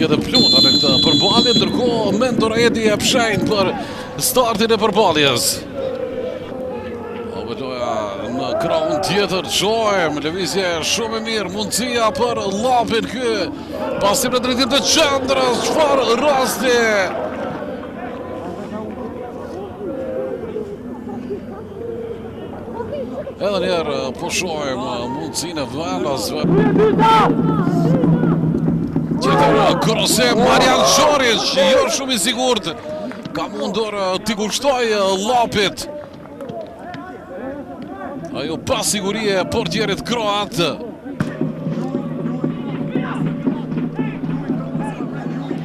Edhe plota në këtë përballje, ndërkohë Mentor Edi jep shenjë për startin e përballjes. Loja në krahun tjetër, Çohem, lëvizje shumë e mirë, mundësia për Llapin ky, pasim në drejtim të qendrës, çfarë rasti! Edhe njerë po shohim mundësinë e vendasve. Tjetër krosim Marian Shoric, jo shumë i sigurt, ka mundur t'i kushtoj Llapit. Ajo pas sigurie portierit kroat.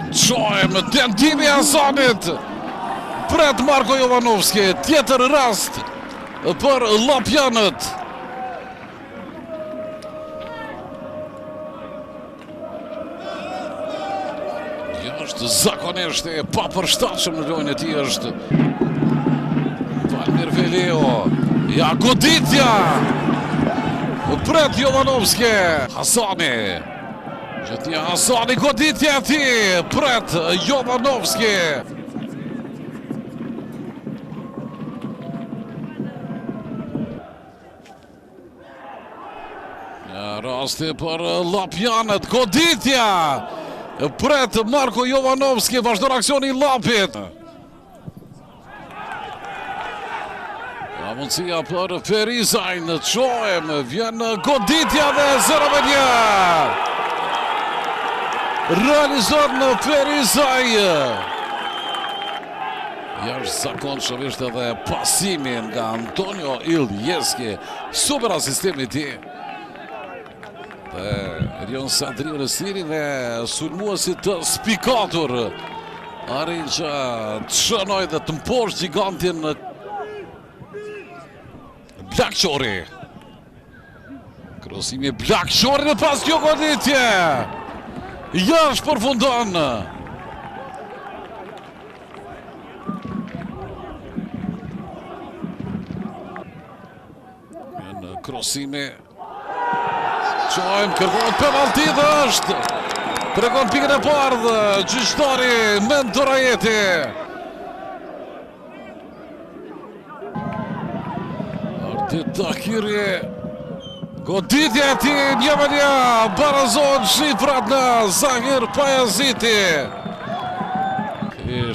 Çohem, tentimi Hasanit. Pret Marko Jovanovski, tjetër rast për Llapjanët. Është zakonisht e papërshtatshëm në lojën e tij është Valmir Veleo. Ja, goditja! Pret Jovanovski. Hasani. Gjithnja Hasani, goditja ti. Pret Jovanovski. Ja, rasti për Llapjanët. Goditja! Pret Marko Jovanovski. Vazhdon aksioni i Llapit. Mundësia për Ferizajn, Çohem, vjen goditja dhe 0-1. Realizon në Ferizaj. Jashtëzakonshëm ishte edhe pasimi nga Antonio Iljeski, super asistimi ti. Dhe Erion Sandriu në stirin e sulmuesit të spikatur. Arrin që të shënoj dhe të mposh gigantin Blakqori. Krosimi Blakqori dhe pas kjo goditje. Jashtë përfundon. Në krosimi Çohem, kërkon penalti dhe është. Tregon pikën e parë dhe gjyqtari Mentor Edi. Tahiri, goditja e ti, 1-1, barazohen shifrat në Zahir Pajaziti.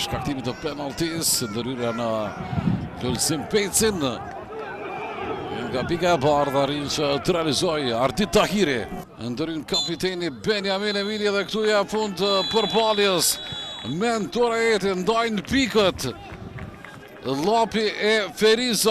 Shkaktimi të penaltis, ndërhyrja në Lulsim Pecin. Nga pika e bardha arrin që të realizoj Ardit Tahiri. Ndërhyn kapiteni Benjamin Emili dhe këtu ja fund përballjes. Mentor Edi ndajnë pikët. Llapi e Ferizaj.